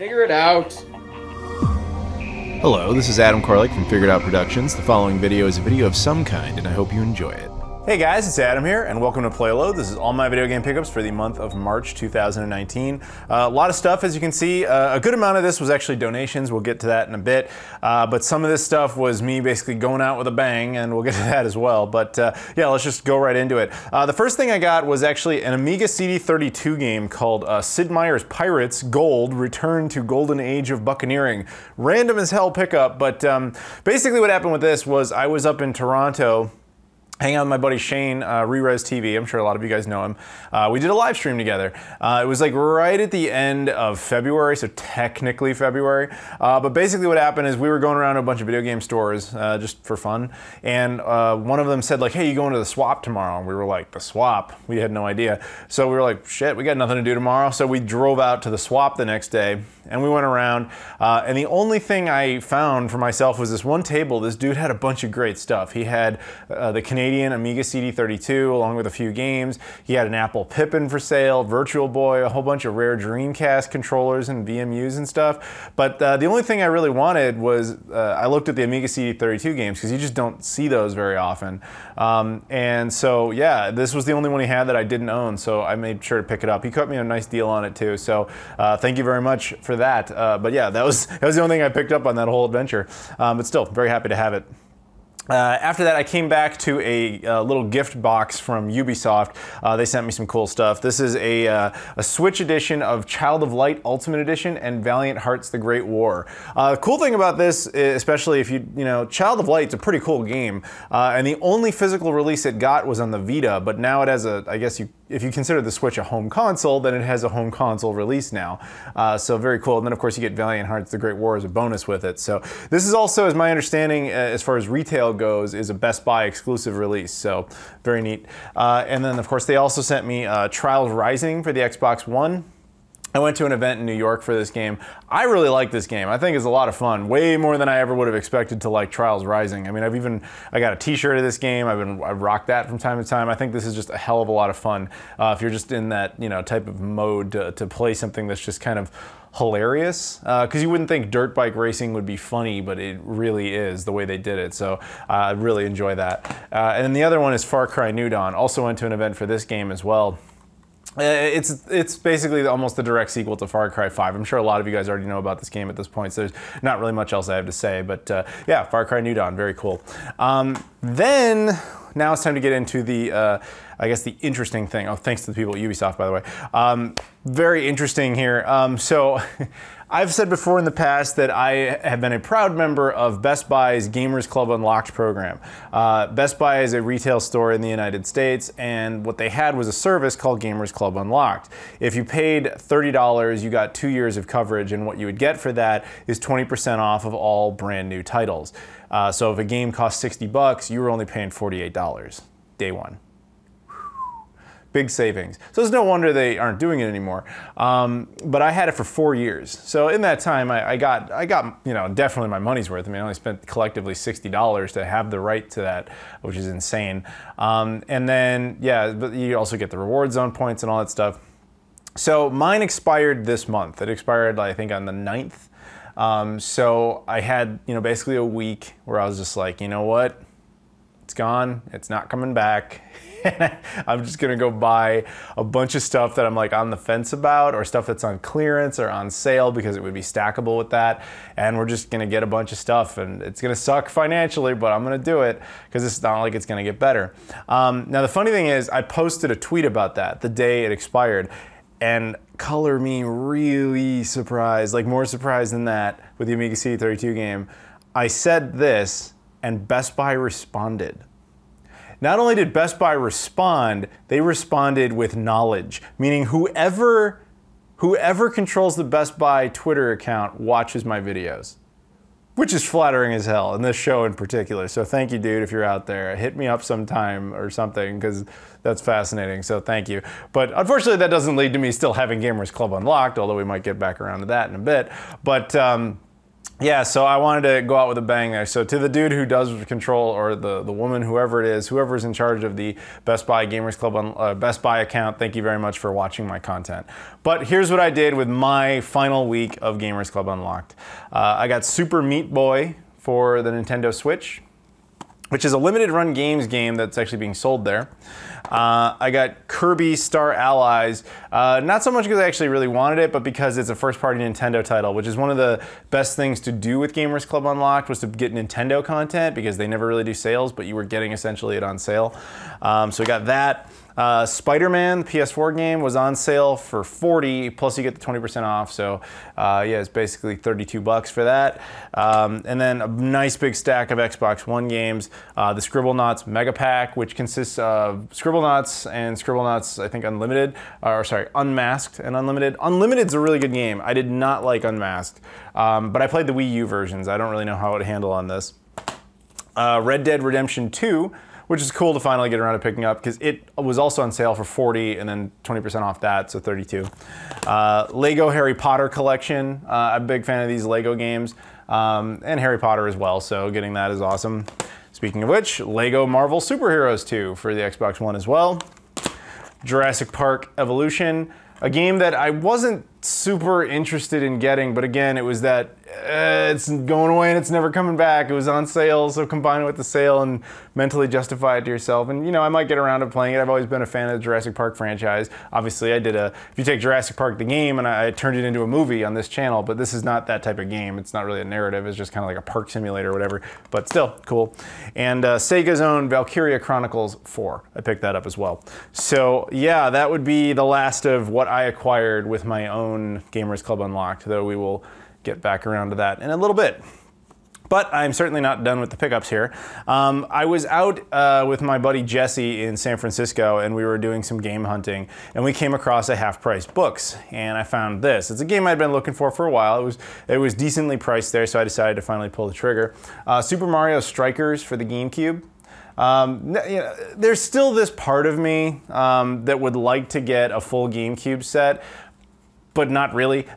Figure it out. Hello, this is Adam Koralik from Figured Out Productions. The following video is a video of some kind, and I hope you enjoy it. Hey guys, it's Adam here, and welcome to PlayLoad. This is all my video game pickups for the month of March 2019. A lot of stuff, as you can see. A good amount of this was actually donations. We'll get to that in a bit. But some of this stuff was me basically going out with a bang, and we'll get to that as well. But yeah, let's just go right into it. The first thing I got was actually an Amiga CD32 game called Sid Meier's Pirates Gold: Return to Golden Age of Buccaneering. Random as hell pickup, but basically what happened with this was I was up in Toronto hanging out with my buddy Shane, Re-Res TV. I'm sure a lot of you guys know him. We did a live stream together. It was like right at the end of February, so technically February. But basically what happened is we were going around to a bunch of video game stores just for fun. And one of them said like, hey, you going to the Swap tomorrow? And we were like, the Swap? We had no idea. So we were like, shit, we got nothing to do tomorrow. So we drove out to the Swap the next day and we went around. And the only thing I found for myself was this one table. This dude had a bunch of great stuff. He had the Canadian Amiga CD32 along with a few games. He had an Apple Pippin for sale, Virtual Boy, a whole bunch of rare Dreamcast controllers and VMUs and stuff. But the only thing I really wanted was I looked at the Amiga CD32 games because you just don't see those very often. And so yeah, this was the only one he had that I didn't own, so I made sure to pick it up. He cut me a nice deal on it too, so thank you very much for that. But yeah, that was the only thing I picked up on that whole adventure. But still, very happy to have it. After that, I came back to a little gift box from Ubisoft. They sent me some cool stuff. This is a Switch edition of Child of Light Ultimate Edition and Valiant Hearts: The Great War. The cool thing about this, especially if you know, Child of Light's a pretty cool game, and the only physical release it got was on the Vita, but now it has a, I guess if you consider the Switch a home console, then it has a home console release now. So very cool. And then of course you get Valiant Hearts: The Great War as a bonus with it. So this is also, as my understanding, as far as retail goes, is a Best Buy exclusive release, so very neat. And then of course they also sent me Trials Rising for the Xbox One. I went to an event in New York for this game. I really like this game. I think it's a lot of fun, way more than I ever would have expected to like Trials Rising. I mean, I got a t-shirt of this game. I've rocked that from time to time. I think this is just a hell of a lot of fun if you're just in that, you know, type of mode to play something that's just kind of hilarious, because you wouldn't think dirt bike racing would be funny, but it really is the way they did it. So I really enjoy that. And then the other one is Far Cry New Dawn. Also went to an event for this game as well. It's basically almost the direct sequel to Far Cry 5. I'm sure a lot of you guys already know about this game at this point, so there's not really much else I have to say, but yeah, Far Cry New Dawn, very cool. Then, now it's time to get into the, I guess the interesting thing. Oh, thanks to the people at Ubisoft, by the way. Very interesting here. So, I've said before in the past that I have been a proud member of Best Buy's Gamers Club Unlocked program. Best Buy is a retail store in the United States, and what they had was a service called Gamers Club Unlocked. If you paid $30, you got 2 years of coverage, and what you would get for that is 20% off of all brand new titles. So if a game cost 60 bucks, you were only paying $48 day one. Big savings. So it's no wonder they aren't doing it anymore. But I had it for 4 years. So in that time, I got you know, definitely my money's worth. I mean, I only spent collectively $60 to have the right to that, which is insane. And then, yeah, but you also get the reward zone points and all that stuff. So mine expired this month. It expired, I think, on the 9th. So I had, you know, basically a week where I was just like, you know what? It's gone. It's not coming back. I'm just gonna go buy a bunch of stuff that I'm like on the fence about, or stuff that's on clearance or on sale because it would be stackable with that. And we're just gonna get a bunch of stuff, and it's gonna suck financially, but I'm gonna do it because it's not like it's gonna get better. Now the funny thing is, I posted a tweet about that the day it expired, and color me really surprised, like more surprised than that with the Amiga CD32 game. I said this, and Best Buy responded. Not only did Best Buy respond, they responded with knowledge, meaning whoever controls the Best Buy Twitter account watches my videos, which is flattering as hell, in this show in particular. So thank you, dude, if you're out there. Hit me up sometime or something, because that's fascinating, so thank you. But unfortunately, that doesn't lead to me still having Gamers Club Unlocked, although we might get back around to that in a bit. But yeah, so I wanted to go out with a bang there. So to the dude who does control, or the woman, whoever it is, whoever's in charge of the Best Buy Gamers Club on Best Buy account, thank you very much for watching my content. But here's what I did with my final week of Gamers Club Unlocked. I got Super Meat Boy for the Nintendo Switch, which is a limited run games game that's actually being sold there. I got Kirby Star Allies, not so much because I actually really wanted it, but because it's a first-party Nintendo title, which is one of the best things to do with Gamers Club Unlocked, was to get Nintendo content, because they never really do sales, but you were getting essentially it on sale. So we got that. Spider-Man, the PS4 game, was on sale for $40, plus you get the 20% off, so yeah, it's basically $32 for that. And then a nice big stack of Xbox One games. The Scribblenauts Mega Pack, which consists of Scribblenauts and Scribblenauts, I think, Unlimited, or sorry, Unmasked and Unlimited. Unlimited's a really good game. I did not like Unmasked, but I played the Wii U versions. I don't really know how it would handle on this. Red Dead Redemption 2, which is cool to finally get around to picking up, because it was also on sale for $40 and then 20% off that, so $32. Lego Harry Potter collection. I'm a big fan of these Lego games, and Harry Potter as well, so getting that is awesome. Speaking of which, Lego Marvel Superheroes 2 for the Xbox One as well. Jurassic Park Evolution, a game that I wasn't super interested in getting, but again, it was that it's going away and it's never coming back. It was on sale, so combine it with the sale and mentally justify it to yourself. And you know, I might get around to playing it. I've always been a fan of the Jurassic Park franchise. Obviously, I did if you take Jurassic Park the game, and I turned it into a movie on this channel, but this is not that type of game. It's not really a narrative. It's just kind of like a park simulator or whatever, but still cool. And Sega's own Valkyria Chronicles 4. I picked that up as well. So yeah, that would be the last of what I acquired with my own Gamers Club Unlocked, though we will get back around to that in a little bit. But I'm certainly not done with the pickups here. I was out with my buddy Jesse in San Francisco, and we were doing some game hunting, and we came across a half-price books, and I found this. It's a game I'd been looking for a while. It was decently priced there, so I decided to finally pull the trigger. Super Mario Strikers for the GameCube. You know, there's still this part of me that would like to get a full GameCube set, but not really.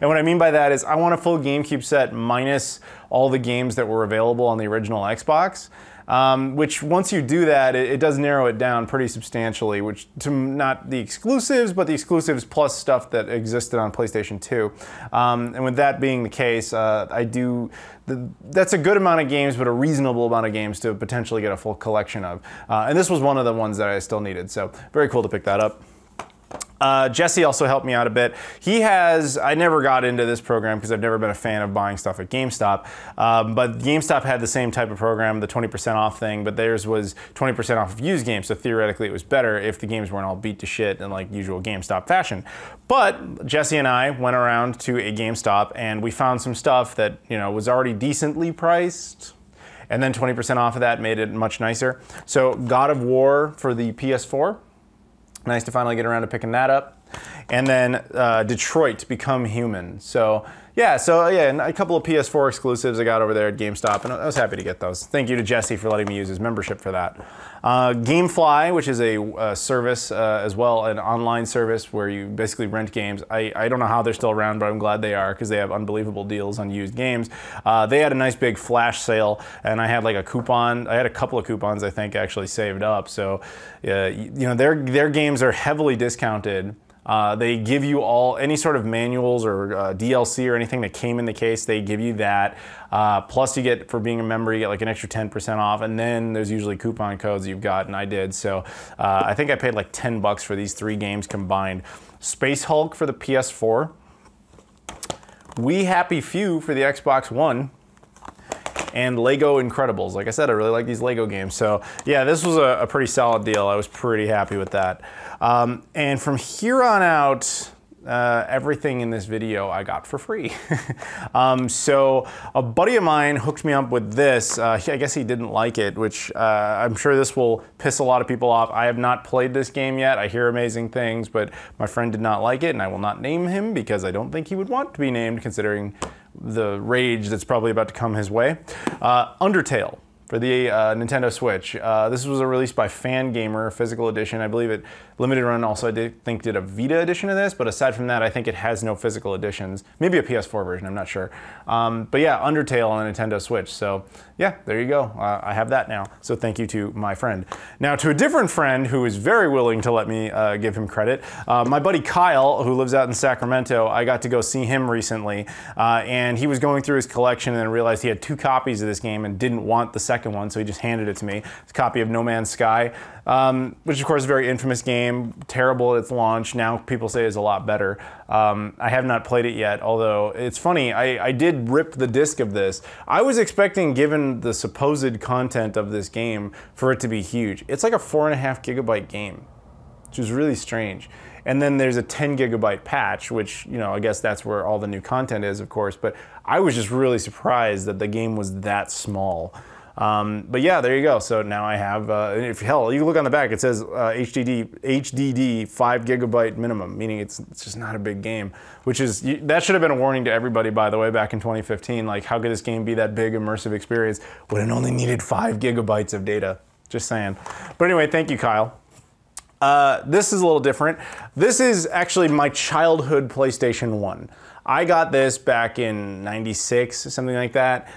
And what I mean by that is I want a full GameCube set minus all the games that were available on the original Xbox, which once you do that, it does narrow it down pretty substantially, which to not the exclusives, but the exclusives plus stuff that existed on PlayStation 2. And with that being the case, that's a good amount of games, but a reasonable amount of games to potentially get a full collection of. And this was one of the ones that I still needed, so very cool to pick that up. Jesse also helped me out a bit. I never got into this program because I've never been a fan of buying stuff at GameStop, but GameStop had the same type of program, the 20% off thing, but theirs was 20% off of used games, so theoretically it was better if the games weren't all beat to shit in like usual GameStop fashion. But Jesse and I went around to a GameStop and we found some stuff that, you know, was already decently priced, and then 20% off of that made it much nicer. So God of War for the PS4. Nice to finally get around to picking that up. And then Detroit Become Human. So yeah, and a couple of PS4 exclusives I got over there at GameStop, and I was happy to get those. Thank you to Jesse for letting me use his membership for that. Gamefly, which is a service as well, an online service where you basically rent games. I don't know how they're still around, but I'm glad they are because they have unbelievable deals on used games. They had a nice big flash sale, and I had like a coupon. I had a couple of coupons I think actually saved up. So you know, their games are heavily discounted. They give you any sort of manuals or DLC or anything that came in the case, they give you that. Plus you get, for being a member, you get like an extra 10% off, and then there's usually coupon codes you've got, and I did. So I think I paid like $10 for these 3 games combined. Space Hulk for the PS4. We Happy Few for the Xbox One. And Lego Incredibles. Like I said, I really like these Lego games. So yeah, this was a pretty solid deal. I was pretty happy with that. And from here on out, everything in this video I got for free. So a buddy of mine hooked me up with this. I guess he didn't like it, which I'm sure this will piss a lot of people off. I have not played this game yet. I hear amazing things, but my friend did not like it, and I will not name him because I don't think he would want to be named, considering the rage that's probably about to come his way. Undertale for the Nintendo Switch. This was a release by Fangamer, physical edition. I believe it limited run also did a Vita edition of this, but aside from that, I think it has no physical editions. Maybe a PS4 version, I'm not sure. But yeah, Undertale on the Nintendo Switch. So yeah, there you go. I have that now. So thank you to my friend. Now to a different friend who is very willing to let me give him credit. My buddy Kyle, who lives out in Sacramento, I got to go see him recently, and he was going through his collection and then realized he had 2 copies of this game and didn't want the second one, so he just handed it to me. It's a copy of No Man's Sky, which of course is a very infamous game, terrible at its launch. Now people say it's a lot better. I have not played it yet, although it's funny, I did rip the disc of this. I was expecting, given the supposed content of this game, for it to be huge. It's like a 4.5 gigabyte game, which is really strange. And then there's a 10 gigabyte patch, which, you know, I guess that's where all the new content is, of course, but I was just really surprised that the game was that small. But yeah, there you go. So now I have, if hell, you look on the back, it says HDD 5 gigabyte minimum, meaning it's just not a big game, which is, that should have been a warning to everybody, by the way, back in 2015. Like, how could this game be that big, immersive experience when it only needed 5 gigabytes of data? Just saying. But anyway, thank you, Kyle. This is a little different. This is actually my childhood PlayStation 1. I got this back in '96, something like that.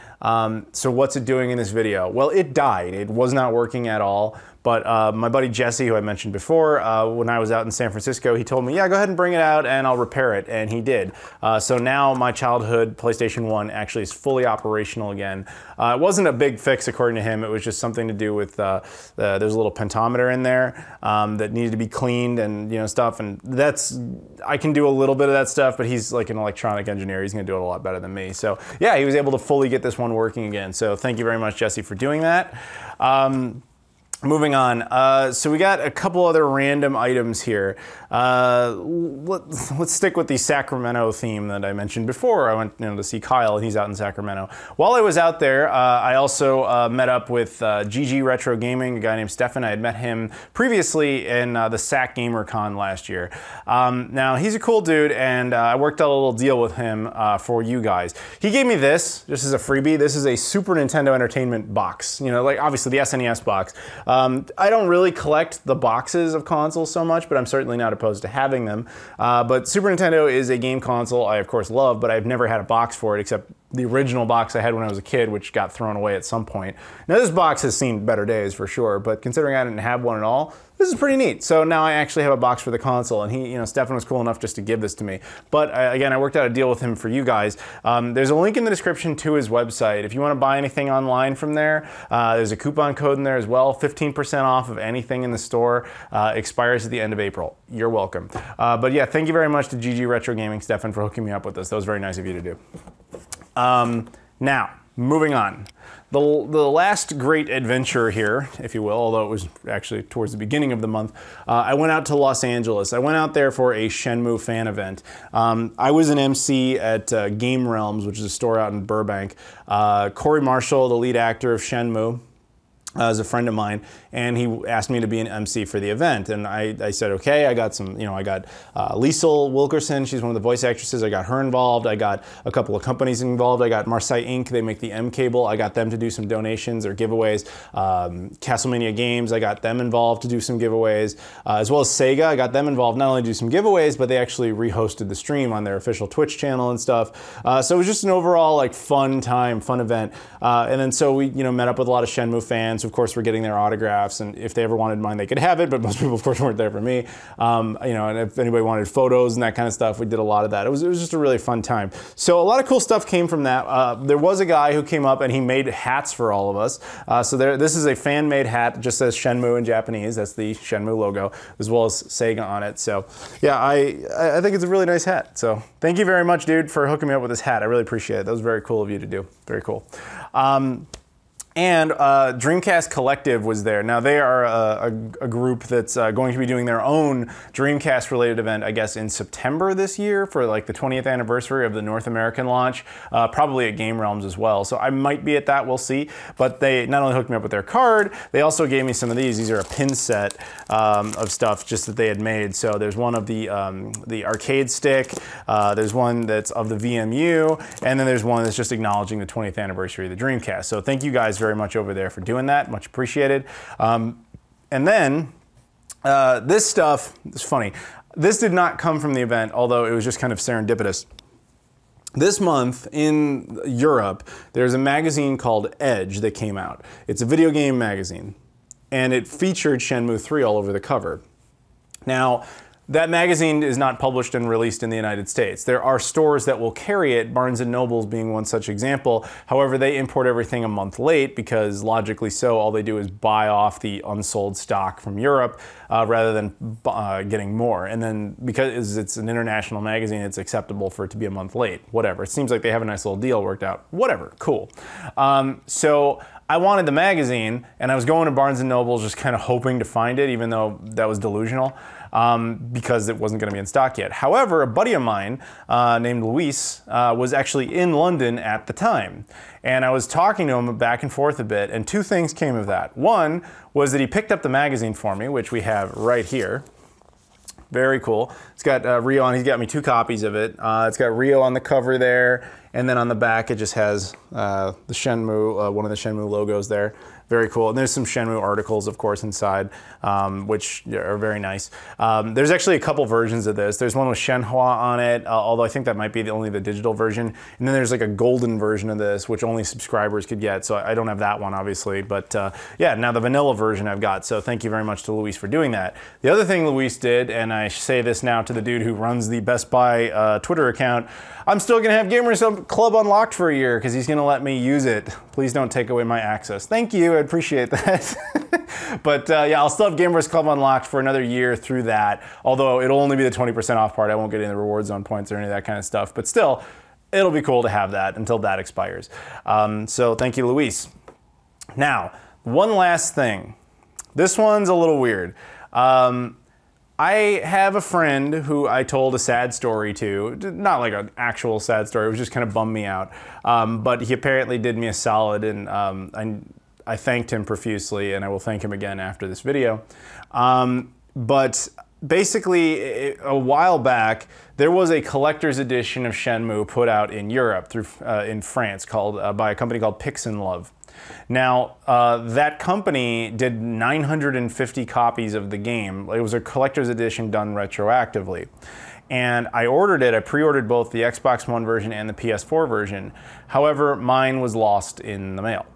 So what's it doing in this video? Well, it died. It was not working at all. But my buddy Jesse, who I mentioned before, when I was out in San Francisco, he told me, yeah, go ahead and bring it out and I'll repair it. And he did. So now my childhood PlayStation 1 actually is fully operational again. It wasn't a big fix according to him. It was just something to do with, there's a little pentometer in there that needed to be cleaned and, you know, stuff. And that's, I can do a little bit of that stuff, but he's like an electronic engineer. He's gonna do it a lot better than me. So yeah, he was able to fully get this one working again. So thank you very much, Jesse, for doing that. Moving on, so we got a couple other random items here. Let's stick with the Sacramento theme that I mentioned before. I went to see Kyle, and he's out in Sacramento. While I was out there, I also met up with GG Retro Gaming, a guy named Stefan. I had met him previously in the Sac Gamer Con last year. Now, he's a cool dude, and I worked out a little deal with him for you guys. He gave me this, just as a freebie. This is a Super Nintendo Entertainment box. You know, like obviously the SNES box. I don't really collect the boxes of consoles so much, but I'm certainly not opposed to having them. But Super Nintendo is a game console I, of course, love, but I've never had a box for it except the original box I had when I was a kid, which got thrown away at some point. Now, this box has seen better days for sure, but considering I didn't have one at all, this is pretty neat. So now I actually have a box for the console, and he, Stefan was cool enough just to give this to me. But again, I worked out a deal with him for you guys. There's a link in the description to his website. If you want to buy anything online from there, there's a coupon code in there as well. 15% off of anything in the store. Expires at the end of April. You're welcome. But yeah, thank you very much to GG Retro Gaming, Stefan, for hooking me up with this. That was very nice of you to do. Now, moving on. The last great adventure here, if you will, although it was actually towards the beginning of the month, I went out to Los Angeles. I went out there for a Shenmue fan event. I was an MC at Game Realms, which is a store out in Burbank. Corey Marshall, the lead actor of Shenmue, is a friend of mine, and he asked me to be an MC for the event, and I said okay. I got some, I got Liesl Wilkerson, she's one of the voice actresses. I got her involved. I got a couple of companies involved. I got Marseille Inc. They make the M cable. I got them to do some donations or giveaways. Castlemania Games, I got them involved to do some giveaways, as well as Sega. I got them involved not only to do some giveaways, but they actually rehosted the stream on their official Twitch channel and stuff. So it was just an overall like fun time, fun event. And then so we met up with a lot of Shenmue fans. Of course, we're getting their autographs, and if they ever wanted mine, they could have it, but most people, of course, weren't there for me. And if anybody wanted photos and that kind of stuff, we did a lot of that. It was just a really fun time. So a lot of cool stuff came from that. There was a guy who came up and he made hats for all of us. This is a fan-made hat. It just says Shenmue in Japanese. That's the Shenmue logo, as well as Sega on it. So yeah, I think it's a really nice hat. So thank you very much, dude, for hooking me up with this hat. I really appreciate it. That was very cool of you to do. Very cool. And Dreamcast Collective was there. Now they are a group that's going to be doing their own Dreamcast related event, I guess, in September this year for like the 20th anniversary of the North American launch, probably at Game Realms as well. So I might be at that, we'll see. But they not only hooked me up with their card, they also gave me some of these. These are a pin set of stuff just that they had made. So there's one of the arcade stick, there's one that's of the VMU, and then there's one that's just acknowledging the 20th anniversary of the Dreamcast. So thank you guys very very much over there for doing that. Much appreciated. And then this stuff is funny. This did not come from the event, although it was just kind of serendipitous. This month in Europe, there's a magazine called Edge that came out. It's a video game magazine, and it featured Shenmue 3 all over the cover. Now, that magazine is not published and released in the United States. There are stores that will carry it, Barnes & Noble's being one such example. However, they import everything a month late because, logically so, all they do is buy off the unsold stock from Europe rather than getting more. And then because it's an international magazine, it's acceptable for it to be a month late. Whatever. It seems like they have a nice little deal worked out. Whatever. Cool. So I wanted the magazine, and I was going to Barnes & Noble's just kind of hoping to find it, even though that was delusional. Because it wasn't going to be in stock yet. However, a buddy of mine named Luis was actually in London at the time. And I was talking to him back and forth a bit, and two things came of that. One was that he picked up the magazine for me, which we have right here. Very cool. It's got Rio on, he's got me 2 copies of it. It's got Rio on the cover there, and then on the back it just has the Shenmue, one of the Shenmue logos there. Very cool. And there's some Shenmue articles, of course, inside, which are very nice. There's actually a couple versions of this. There's one with Shenhua on it, although I think that might be only the digital version. And then there's like a golden version of this, which only subscribers could get. So I don't have that one, obviously. But yeah, now the vanilla version I've got. So thank you very much to Luis for doing that. The other thing Luis did, and I say this now to the dude who runs the Best Buy Twitter account, I'm still going to have Gamers Club unlocked for a year because he's going to let me use it. Please don't take away my access. Thank you. I appreciate that. But yeah, I'll still have Gamers Club unlocked for another year through that, although it'll only be the 20% off part. I won't get any reward zone points or any of that kind of stuff. But still, it'll be cool to have that until that expires. So thank you, Luis. Now, one last thing. This one's a little weird. I have a friend who I told a sad story to, not like an actual sad story, it was just kind of bummed me out. But he apparently did me a solid, and I thanked him profusely, and I will thank him again after this video. But basically, a while back, there was a collector's edition of Shenmue put out in Europe, in France, by a company called Pix'n'Love. Now, that company did 950 copies of the game. It was a collector's edition done retroactively. And I ordered it, I pre-ordered both the Xbox One version and the PS4 version. However, mine was lost in the mail.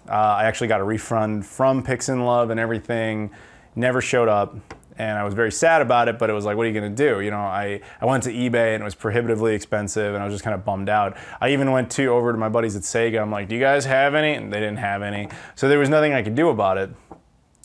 I actually got a refund from Pix'n'Love and everything, never showed up. And I was very sad about it, but it was like, what are you going to do? You know, I went to eBay and it was prohibitively expensive, and I was just kind of bummed out. I even went over to my buddies at Sega. I'm like, do you guys have any? And they didn't have any. So there was nothing I could do about it.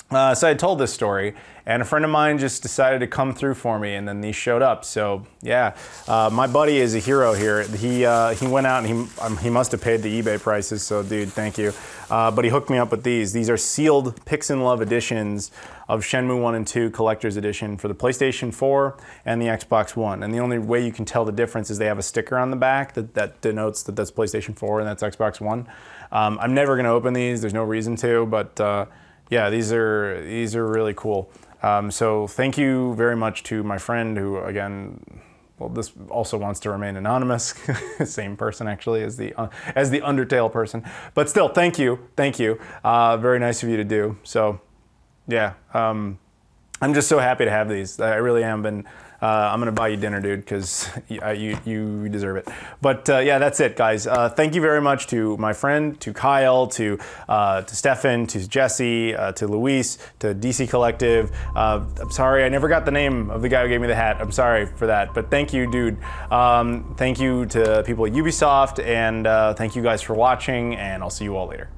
So I told this story, and a friend of mine just decided to come through for me, and then these showed up. So yeah, my buddy is a hero here. He went out and he must have paid the eBay prices. So dude, thank you. But he hooked me up with these. These are sealed Pix'n'Love editions of Shenmue 1 and 2 Collector's Edition for the PlayStation 4 and the Xbox One. And the only way you can tell the difference is they have a sticker on the back that denotes that that's PlayStation 4 and that's Xbox One. I'm never gonna open these. There's no reason to, but yeah, these are really cool. So thank you very much to my friend who, again, well, this also wants to remain anonymous. Same person actually as the Undertale person, but still, thank you. Very nice of you to do. So, yeah, I'm just so happy to have these. I really am. I'm gonna buy you dinner, dude, because you deserve it. But yeah, that's it, guys. Thank you very much to my friend, to Kyle, to Stefan, to Jesse, to Luis, to DC Collective. I'm sorry, I never got the name of the guy who gave me the hat. I'm sorry for that, but thank you, dude. Thank you to people at Ubisoft, and thank you guys for watching, and I'll see you all later.